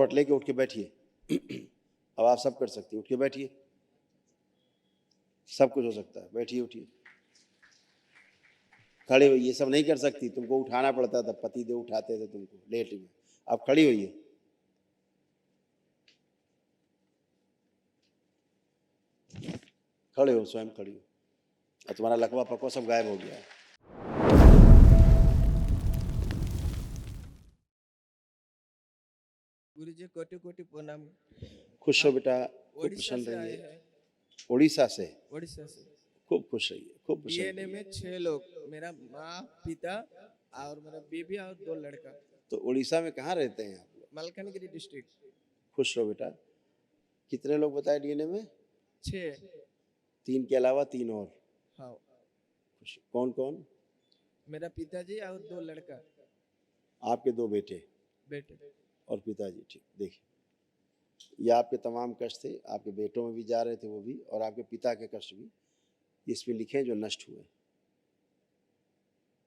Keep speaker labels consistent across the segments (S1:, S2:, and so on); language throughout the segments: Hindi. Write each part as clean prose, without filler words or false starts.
S1: पॉट लेके उठ के बैठिए। अब आप सब कर सकती हैं, उठ के बैठिए, सब कुछ हो सकता है, बैठिए उठिए। खड़े होइए, ये सब नहीं कर सकती, तुमको उठाना पड़ता था, पति देव उठाते थे तुमको लेट में। अब खड़ी होइए। खड़े हो, स्वयं खड़ी हो, और तुम्हारा लकवा पकवा सब गायब हो गया है।
S2: गुरुजी कोटि कोटि प्रणाम।
S1: खुश हो बेटा, खूब
S2: ओडिशा
S1: प्रसन्न
S2: से आए
S1: रहिए।
S2: हैं।
S1: उड़ीसा से?
S2: ओडिशा से।
S1: खूब खुश रहिए, खूब प्रसन्न
S2: डीएनए में
S1: रहिए।
S2: 6 लोग, मेरा माँ, पिता और मेरा बीबी और 2 लड़का।
S1: तो उड़ीसा में कहाँ रहते हैं आप लोग?
S2: मलकानगिरी डिस्ट्रिक्ट।
S1: खुश रहो बेटा। कितने लोग बताए डीएनए में?
S2: 6।
S1: 3 के अलावा 3 और?
S2: हाँ।
S1: खुश। कौन कौन?
S2: मेरा पिताजी और 2 लड़का।
S1: आपके 2 बेटे
S2: बेटे
S1: और पिताजी। ठीक, देखिए ये आपके तमाम कष्ट थे, आपके बेटों में भी जा रहे थे वो भी, और आपके पिता के कष्ट भी इसमें लिखे जो नष्ट हुए,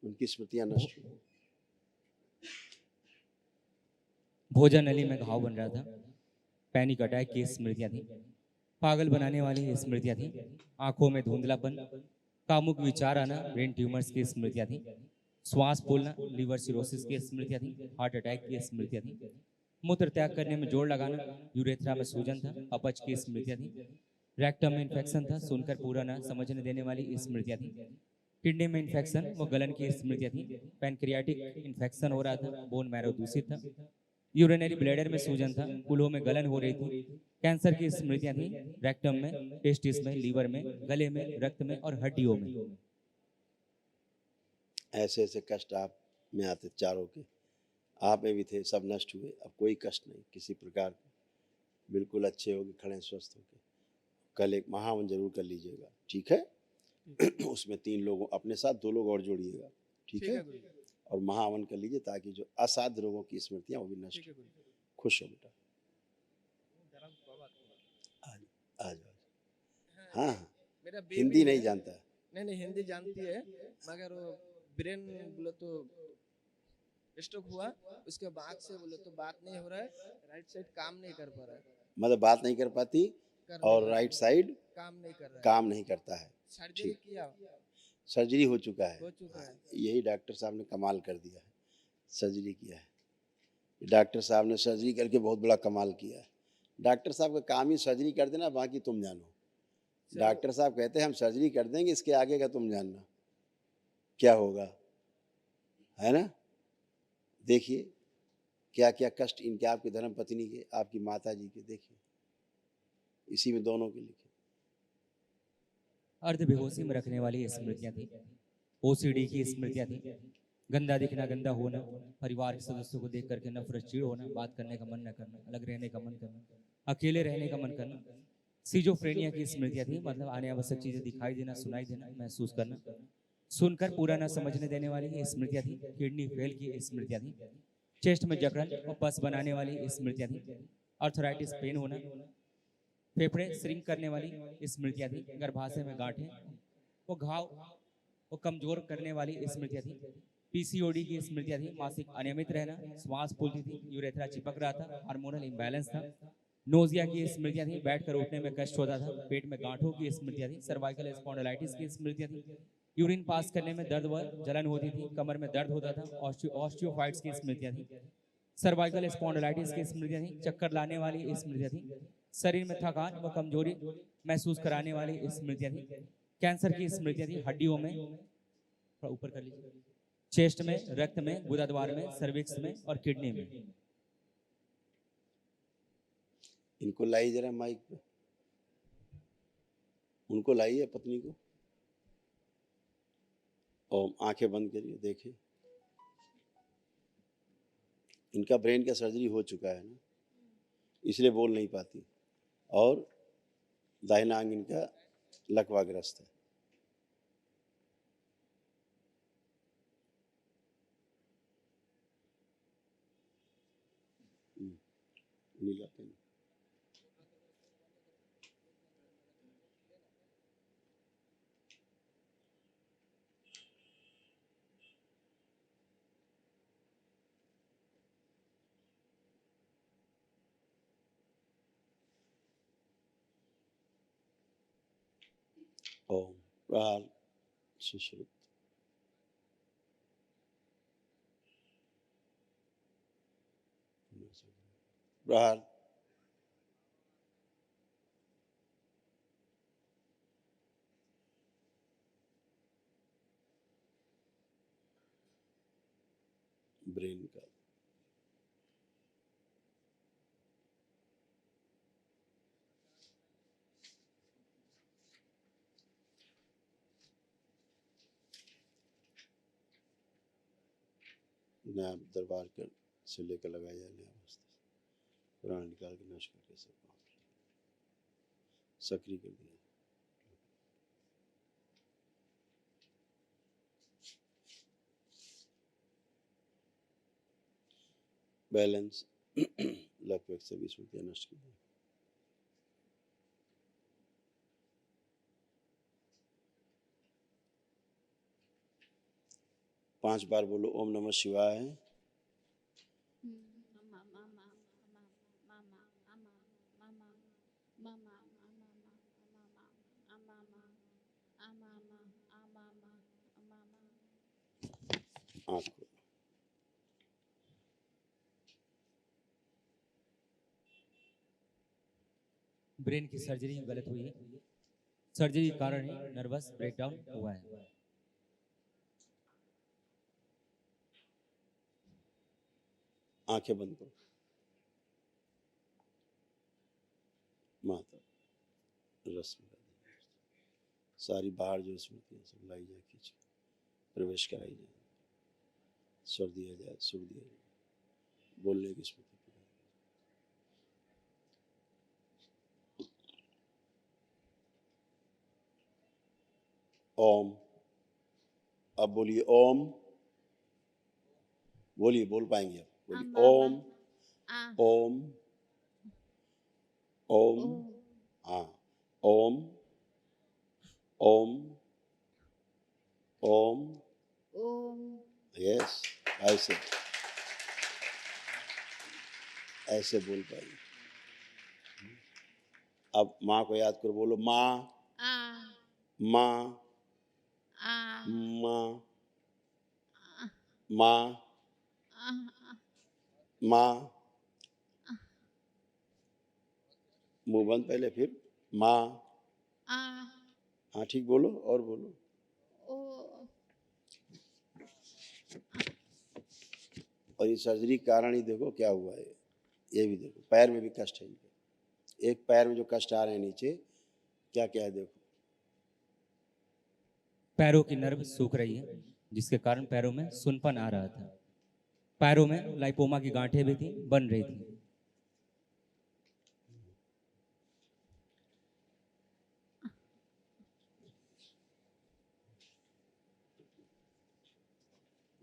S1: उनकी स्मृतियां नष्ट हुई।
S3: भोजन नली में घाव बन रहा था, पैनिक अटैक की स्मृतियां थी, पागल बनाने वाली स्मृतियां थी, आंखों में धुंधलापन, कामुक विचार आना, ब्रेन ट्यूमर्स की स्मृतियां थी, श्वास फूलना, लिवर सिरोसिस की स्मृतियां थी, हार्ट अटैक की स्मृतियां थी, मूत्र त्याग करने में जोर लगाना, यूरेथ्रा में सूजन था, अपच की स्मृतियां थी, रेक्टम में इन्फेक्शन था, सुनकर पूरा ना समझने देने वाली स्मृतियां थी, किडनी में इन्फेक्शन व गलन की स्मृतियां थी, पैनक्रियाटिक इन्फेक्शन हो रहा था, बोन मैरो दूषित था, यूरिनरी ब्लैडर में सूजन था, कूल्हों में गलन हो रही थी, कैंसर की स्मृतियां थी, रेक्टम में, टेस्टिस में, लीवर में, गले में, रक्त में और हड्डियों में।
S1: ऐसे ऐसे कष्ट आप में आते चारों के, आप में भी थे, सब नष्ट हुए। अब कोई कष्ट नहीं किसी प्रकार का, बिल्कुल अच्छे होके खड़े स्वस्थ होके। कल एक महावन जरूर कर लीजिएगा, ठीक है? उसमें 3 लोगों अपने साथ 2 लोग और जोड़िएगा, ठीक है? और महावन कर लीजिए ताकि जो असाध्य रोगों की स्मृतियां वो भी नष्ट हो। खुश हो बेटा, आ जाओ। हाँ हाँ,
S2: मेरा
S1: हिंदी नहीं जानता?
S2: नहीं, हिंदी जानती है, मगर वो ब्रेन बोलो तो स्ट्रोक हुआ, उसके बाद से बोले तो बात नहीं हो रहा है, राइट साइड काम नहीं कर पा रहा है।
S1: मतलब बात नहीं कर पाती और राइट साइड
S2: काम नहीं कर रहा है,
S1: काम नहीं करता है।
S2: सर्जरी किया,
S1: सर्जरी हो चुका है,
S2: हो चुका है।
S1: यही डॉक्टर साहब ने कमाल कर दिया है, सर्जरी किया है। डॉक्टर साहब ने सर्जरी करके बहुत बड़ा कमाल किया है। डॉक्टर साहब का काम ही सर्जरी कर देना, बाकी तुम जानो। डॉक्टर साहब कहते हैं हम सर्जरी कर देंगे, इसके आगे का तुम जानना क्या होगा, है ना? देखिए क्या क्या कष्ट इनके, आपकी धर्म पत्नी के, आपकी माता जी के, देखिए इसी में दोनों के लिखे।
S3: अर्ध बेहोशी में रखने वाली स्मृतियां थी, ओसीडी की स्मृतियां थी, गंदा दिखना, गंदा होना, परिवार के सदस्यों को देख करके नफरत, चिड़ होना, बात करने का मन न करना, अलग रहने का मन करना, अकेले रहने का मन करना, सीजोफ्रेनिया की स्मृतियां थी, मतलब आने आवश्यक चीजें दिखाई देना, सुनाई देना, महसूस करना, सुनकर पूरा न समझने देने वाली स्मृतियां थी, किडनी फेल की स्मृतियां थी, चेस्ट में जकड़न और पस बनाने वाली स्मृतियां थी, अर्थराइटिस पेन होना, फेफड़े श्रिंक करने वाली स्मृतियां थी, गर्भाशय में गांठें, वो घाव वो कमजोर करने वाली स्मृतियां थी, पीसीओडी की स्मृतियां थी, मासिक अनियमित रहना, श्वास फूलती थी, यूरेथ्रा चिपक रहा था, हार्मोनल इम्बैलेंस था, नोजिया की स्मृतियां थी, बैठकर उठने में कष्ट होता था, पेट में गांठों की स्मृतियां थी, सर्वाइकल स्पॉन्डिलाइटिस की स्मृतियां थी, यूरिन पास करने में दर्द व जलन होती थी, कमर में दर्द होता था, ऑस्टियोफाइट्स की स्मृतियां थी, सर्वाइकल स्पॉन्डिलाइटिस की स्मृतियां थी, चक्कर लाने वाली स्मृतियां थी, शरीर में थकान व कमजोरी महसूस कराने वाली स्मृतियां थी, कैंसर की स्मृतियां थी, हड्डियों में, थोड़ा ऊपर कर लीजिए, चेस्ट में, रक्त में, गुदाद्वार में, सर्विक्स में और किडनी में।
S1: इनको लाइए जरा माइक पे, उनको लाइए पत्नी को, और आंखें बंद करिए, देखिए इनका ब्रेन का सर्जरी हो चुका है ना, इसलिए बोल नहीं पाती, और दाहिना अंग इनका लकवाग्रस्त है। नीला पेन। ओम प्रहार सुश्रुत प्रहार ब्रेन का नाम दरबार कर से लेकर लगाया जाए नया अवस्था प्राण निकाल के नष्ट करके सब काम सक्रिय कर दिया। बैलेंस लगभग सभी स्मृतियां नष्ट कर दी। पांच बार बोलो ओम नमः शिवाय। आँख खोलो।
S3: ब्रेन की सर्जरी गलत हुई है, सर्जरी के कारण ही नर्वस ब्रेकडाउन हुआ है।
S1: आंखें बंद करो। माता रस में सारी बाहर जो स्मृतियां सब लाई जाए, खींच प्रवेश कराई जाए, स्वर दिया जाए, सुर दिया जाए, बोलने की स्मृति। ओम। अब बोलिए ओम। बोलिए, बोल पाएंगे आप? बोलिए ओम ओम ओम। हाँ, ओम ओम ओम। यस, ऐसे ऐसे बोल पाएंगे। अब माँ को याद करो, बोलो माँ माँ माँ माँ माँ। मुंह बंद पहले, फिर माँ। हाँ ठीक, बोलो और बोलो। और ये सर्जरी के कारण ही देखो क्या हुआ है। ये भी देखो, पैर में भी कष्ट है इनके। एक पैर में जो कष्ट आ रहे हैं नीचे, क्या क्या है देखो।
S3: पैरों की नर्व सूख रही है, जिसके कारण पैरों में सुनपन आ रहा था। पैरों में लाइपोमा की गांठें भी थी, बन रही थी।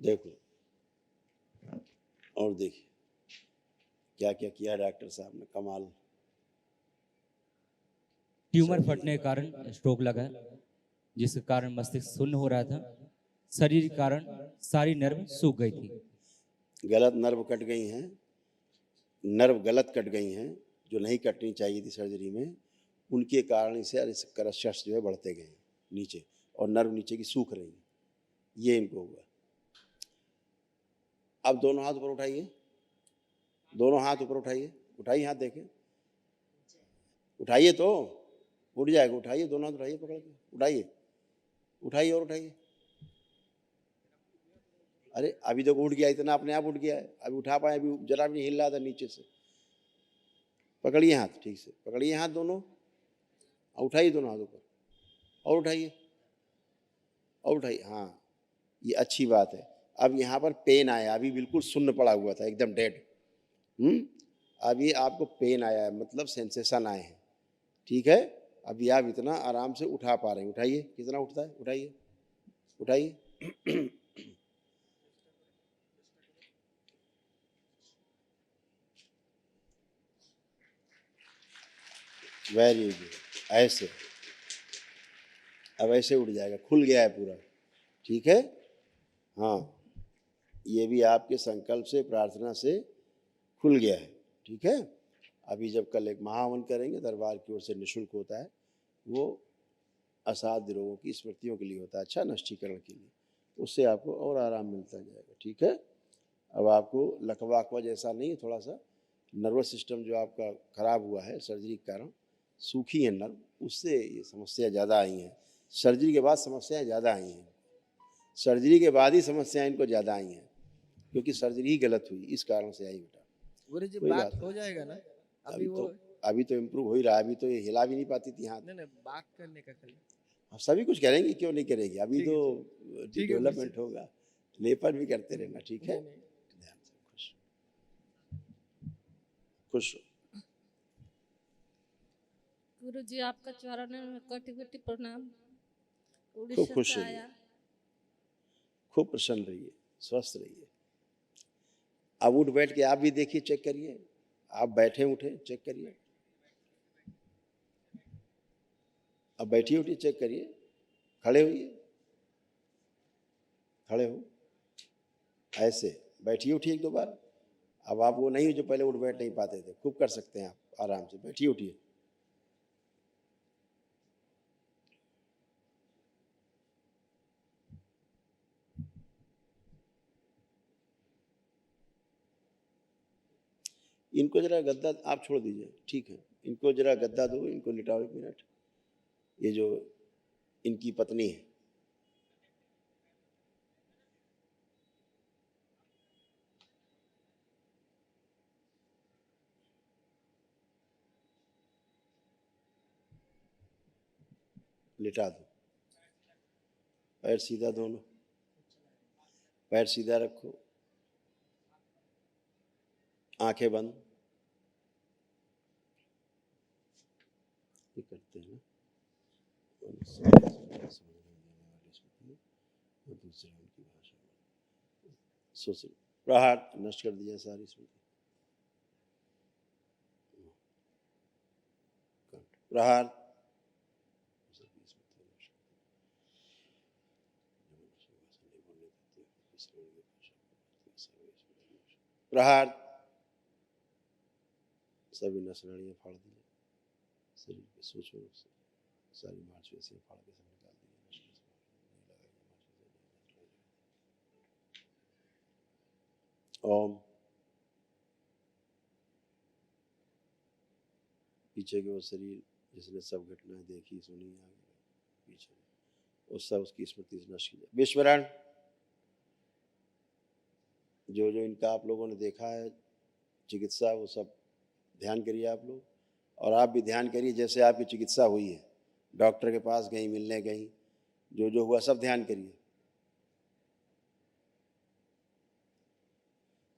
S1: देखो और देखिए क्या क्या किया डॉक्टर साहब ने, कमाल।
S3: ट्यूमर फटने के कारण स्ट्रोक लगा, जिसके कारण मस्तिष्क शून्य हो रहा था। शरीर के कारण सारी नर्व सूख गई थी।
S1: गलत नर्व कट गई हैं, नर्व गलत कट गई हैं जो नहीं कटनी चाहिए थी सर्जरी में। उनके कारण से क्रशर्स जो है बढ़ते गए नीचे, और नर्व नीचे की सूख रही है। ये इनको हुआ। अब दोनों हाथ ऊपर उठाइए, दोनों हाथ ऊपर उठाइए। उठाइए हाथ, देखें, उठाइए तो उठ जाएगा। उठाइए, दोनों हाथ उठाइए पकड़ के, उठाइए, उठाइए और उठाइए। अरे अभी तो उठ गया, इतना अपने आप उठ गया है। अभी उठा पाए, अभी जरा भी नहीं हिल रहा था नीचे से। पकड़िए हाथ, ठीक से पकड़िए हाथ दोनों, उठाइए दोनों हाथ ऊपर, और उठाइए और उठाइए। हाँ, ये अच्छी बात है। अब यहाँ पर पेन आया, अभी बिल्कुल सुन्न पड़ा हुआ था, एकदम डेड। अभी आपको पेन आया है, मतलब सेंसेशन आए हैं, ठीक है। अभी आप इतना आराम से उठा पा रहे हैं। उठाइए, कितना उठता है, उठाइए उठाइए। वेरी गुड, ऐसे। अब ऐसे उठ जाएगा, खुल गया है पूरा, ठीक है। हाँ, ये भी आपके संकल्प से, प्रार्थना से खुल गया है, ठीक है। अभी जब कल एक महावन करेंगे, दरबार की ओर से निःशुल्क होता है वो, असाध्य रोगों की स्मृतियों के लिए होता है, अच्छा नष्टीकरण के लिए, उससे आपको और आराम मिलता जाएगा। ठीक है, अब आपको लकवा अकवा जैसा नहीं, थोड़ा सा नर्वस सिस्टम जो आपका खराब हुआ है सर्जरी के कारण, सूखी है नर्व, उससे ये समस्या ज़्यादा आई हैं। सर्जरी के बाद समस्याएं ज़्यादा आई हैं, सर्जरी के बाद ही समस्याएं इनको ज़्यादा आई हैं, क्योंकि सर्जरी ही गलत हुई, इस कारण से आई बेटा।
S2: गुरु जी
S1: कोई
S2: बात
S1: बात
S2: हो
S1: नहीं,
S2: जाएगा ना? अभी वो
S1: अभी तो इम्प्रूव हो ही रहा है, अभी तो ये हिला भी नहीं पाती थी हाथ।
S2: नहीं बात करने का खाली।
S1: हम सभी कुछ करेंगे, क्यों नहीं करेंगे, अभी
S2: ठीक
S1: तो
S2: है, ठीक है गुरु जी।
S1: डेवलपमेंट होगा, लेपन भी करते रहना। ठीक है,
S2: नहीं, नहीं।
S1: ध्यान से, खुश खुश हो।
S4: गुरु जी आपका चरण में कोटि कोटि प्रणाम।
S1: खूब
S4: उड़ीसा
S1: खुश
S4: से
S1: रहिए,
S4: आया।
S1: खूब प्रसन्न रहिए, स्वस्थ रहिए। अब उठ बैठ के आप भी देखिए, चेक करिए, आप बैठे उठे चेक करिए, अब बैठिए उठिए चेक करिए, खड़े होइए, खड़े हो, ऐसे बैठिए उठिए एक दो बार। अब आप वो नहीं हो जो पहले उठ बैठ नहीं पाते थे, खूब कर सकते हैं आप आराम से, बैठिए उठिए। इनको जरा गद्दा आप छोड़ दीजिए, ठीक है, इनको जरा गद्दा दो, इनको लिटाओ 1 मिनट। ये जो इनकी पत्नी है, लिटा दो, पैर सीधा, दोनों पैर सीधा रखो, आंखें बंद। ये करते हैं ना, दूसरे उनकी भाषा में सोच प्रहार नष्ट कर दिया सारी स्मृति, प्रहार प्रहार, सभी नसनाड़ियाँ फाड़ दीजिए, शरीर के सूक्ष्म रूप से सारी मांसपेशियाँ फाड़ के सब निकाल दीजिए। ओम, पीछे के वो शरीर जिसने सब घटनाएं देखी सुनी आगे पीछे, वो सब उसकी स्मृति से नष्ट की जाए। विस्मरण, जो जो इनका आप लोगों ने देखा है चिकित्सा, वो सब ध्यान करिए आप लोग, और आप भी ध्यान करिए जैसे आपकी चिकित्सा हुई है, डॉक्टर के पास गई, मिलने गई, जो जो हुआ सब ध्यान करिए।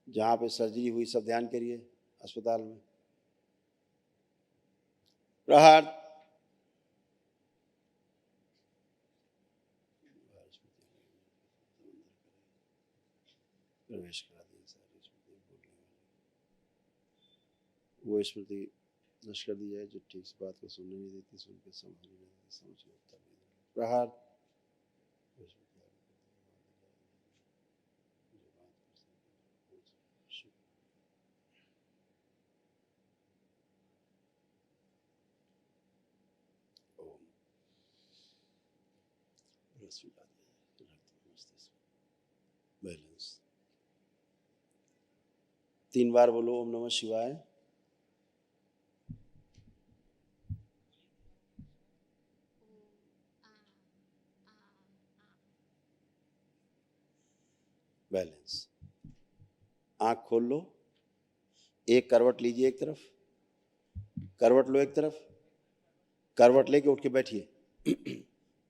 S1: जहाँ पे सर्जरी हुई सब ध्यान करिए अस्पताल में। प्रहार, प्रवेश करा दिए सारी स्मृति, बोलने वाली वो स्मृति नष्ट कर दी जाए जो ठीक से बात को सुनने नहीं देती, सुन के समझ नहीं देती, समझ के उत्तर नहीं देती। प्रहार, बैलेंस 3 बार बोलो ओम नमः शिवाय। बैलेंस, आंख खोल लो, एक करवट लीजिए, एक तरफ करवट लो, एक तरफ करवट लेके उठ के बैठिए।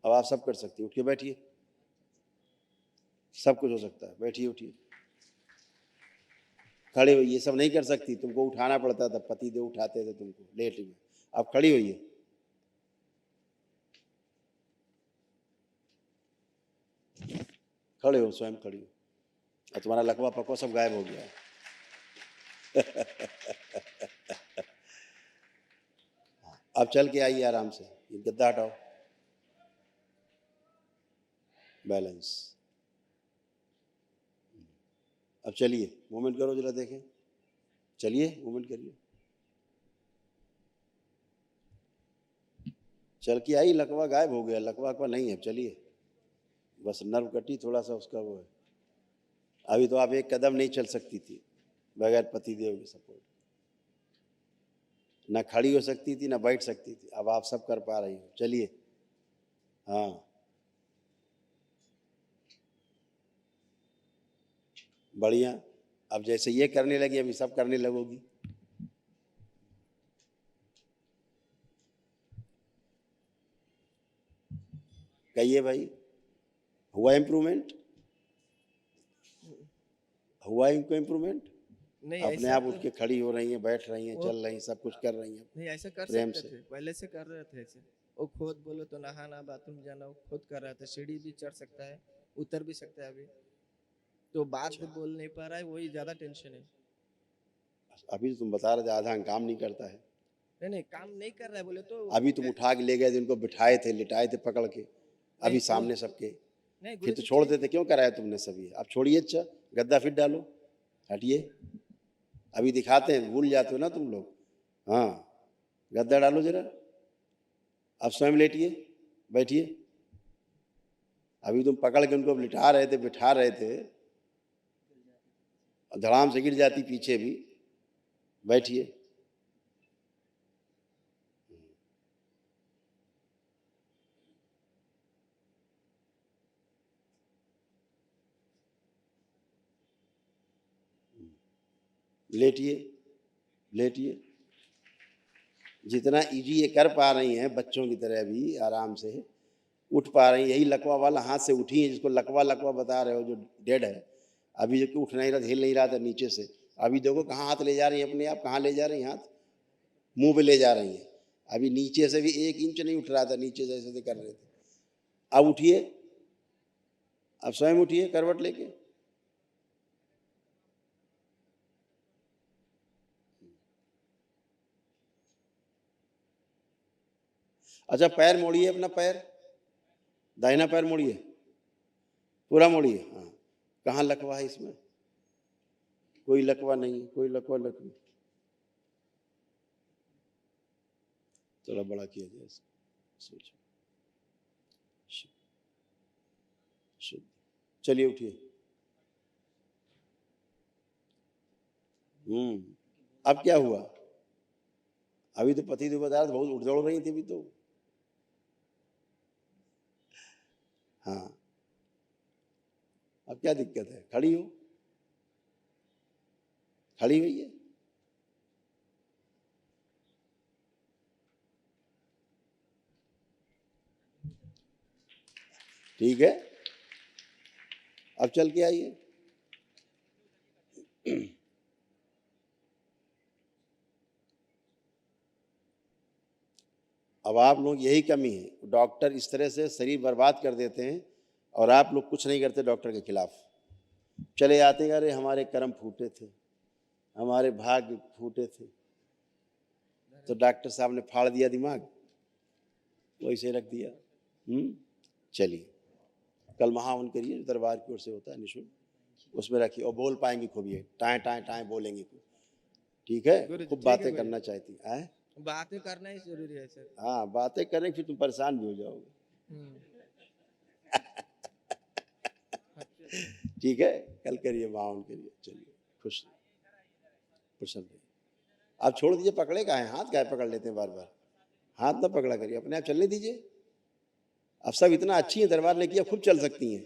S1: अब आप सब कर सकते हैं, उठ के बैठिए, सब कुछ हो सकता है, बैठिए उठिए, खड़े होइए, ये सब नहीं कर सकती, तुमको उठाना पड़ता था, पति देव उठाते थे तुमको लेट में, अब खड़ी होइए। खड़े हो, स्वयं खड़ी हो, और तुम्हारा लकवा पकवा सब गायब हो गया है। अब चल के आइए आराम से, ये गद्दा हटाओ, बैलेंस। अब चलिए, मूवमेंट करो जरा देखें, चलिए मूवमेंट करिए। चल के आई, लकवा गायब हो गया, लकवा अकवा नहीं है, चलिए बस नर्व कटी थोड़ा सा उसका वो है। अभी तो आप एक कदम नहीं चल सकती थी बगैर पतिदेव के सपोर्ट, ना खड़ी हो सकती थी ना बैठ सकती थी, अब आप सब कर पा रही हो, चलिए। हाँ बढ़िया, अब जैसे ये करने लगी अभी सब करने लगोगी। कहिए भाई, हुआ इम्प्रूवमेंट? हुआ इनको इम्प्रूवमेंट?
S2: नहीं
S1: अपने
S2: ऐसा
S1: आप
S2: तो
S1: उठ के खड़ी हो रही हैं, बैठ रही हैं,
S2: वो
S1: चल रही हैं, सब कुछ कर रही हैं
S2: नहीं ऐसा कर
S1: प्रेम
S2: सकते
S1: से।
S2: थे, पहले से कर रहे थे ऐसे। वो खुद बोलो तो नहाना बाथरूम जाना वो खुद कर रहा था, सीढ़ी भी चढ़ सकता है, उतर भी सकता है। अभी तो बात
S1: अच्छा।
S2: बोल नहीं पा रहा है, वही ज्यादा टेंशन है।
S1: अभी तो तुम बता रहे थे आधा काम नहीं करता है,
S2: नहीं काम नहीं कर रहा है बोले तो
S1: अभी तुम उठा के ले गए थे, उनको बिठाए थे, लिटाए थे पकड़ के, अभी
S2: नहीं,
S1: सामने सबके,
S2: नहीं
S1: फिर
S2: गुरु
S1: तो
S2: जी
S1: छोड़
S2: ठीक
S1: देते, क्यों कराया तुमने सभी? अब छोड़िए, अच्छा गद्दा फिर डालो, हटिए, अभी दिखाते हैं, भूल जाते हो ना तुम लोग। हाँ गद्दा डालो जरा, अब स्वयं लेटिए, बैठिए। अभी तुम पकड़ के उनको लिटा रहे थे, बिठा रहे थे, धड़ाम से गिर जाती पीछे भी, बैठिए। लेटिए, लेटिए, जितना इजी ये कर पा रही हैं बच्चों की तरह भी आराम से उठ पा रही हैं। यही लकवा वाला हाथ से उठी है, जिसको लकवा लकवा बता रहे हो, जो डेड है, अभी जो कि उठ नहीं रहा, हिल नहीं रहा था नीचे से, अभी देखो कहाँ हाथ ले जा रही हैं अपने आप, कहाँ ले जा रही हैं हाथ, मुंह पे ले जा रही हैं। अभी नीचे से भी 1 इंच नहीं उठ रहा था, नीचे से ऐसे कर रहे थे। अब उठिए, अब स्वयं उठिए करवट लेके। अच्छा पैर मोड़िए, अपना पैर, दाहिना पैर मोड़िए, पूरा मोड़िए। हाँ कहाँ लकवा है इसमें? कोई लकवा नहीं, कोई लकवा नहीं। थोड़ा बड़ा किया जाए इसको, सोचो। शुद्ध, चलिए उठिए। अब क्या हुआ? अभी तो पति देव बता रहे थे, बहुत उठ दौड़ रही थी अभी तो। हाँ अब क्या दिक्कत है? खड़ी हो, खड़ी हुई है। ठीक है, अब चल के आइए। अब आप लोग यही कमी है, डॉक्टर इस तरह से शरीर बर्बाद कर देते हैं और आप लोग कुछ नहीं करते डॉक्टर के खिलाफ। चले आते हैं, अरे हमारे कर्म फूटे थे, हमारे भाग्य फूटे थे, तो डॉक्टर साहब ने फाड़ दिया दिमाग, वैसे रख दिया। चलिए कल महावन करिए, जो दरबार की ओर से होता है निःशुल्क, उसमें रखिए, और बोल पाएंगी खूब, ये टाएं टाएं टाएं बोलेंगी खूब, ठीक है?
S2: गुरु जी,
S1: खूब
S2: ठीक है
S1: बातें
S2: गुरु
S1: करना चाहती है।
S2: बातें करना ही जरूरी है सर।
S1: हाँ बातें करें, फिर तुम परेशान भी हो जाओगे। ठीक है, कल करिए महावन करिए, चलिए खुश प्रसन्न रहिए। आप छोड़ दीजिए, पकड़े का है हाथ, क्या पकड़ लेते हैं बार बार, हाथ ना पकड़ा करिए, अपने आप चलने दीजिए। अब सब इतना अच्छी है दरबार ने किया, खुद चल सकती हैं,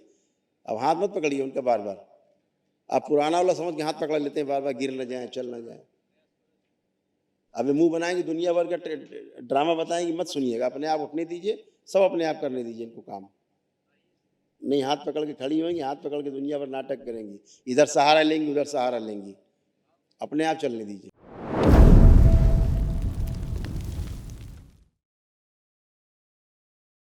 S1: अब हाथ मत पकड़िए उनका बार बार। आप पुराना वाला समझ के हाथ पकड़ लेते हैं बार बार, गिर न जाए, चल न जाए। अब मुंह बनाएंगे, दुनिया भर का ड्रामा बताएंगे, मत सुनिएगा, अपने आप उठने दीजिए, सब अपने आप करने दीजिए इनको काम। नहीं हाथ पकड़ के खड़ी होंगी, हाथ पकड़ के दुनिया भर नाटक करेंगी, इधर सहारा लेंगी उधर सहारा लेंगी, अपने आप चलने दीजिए।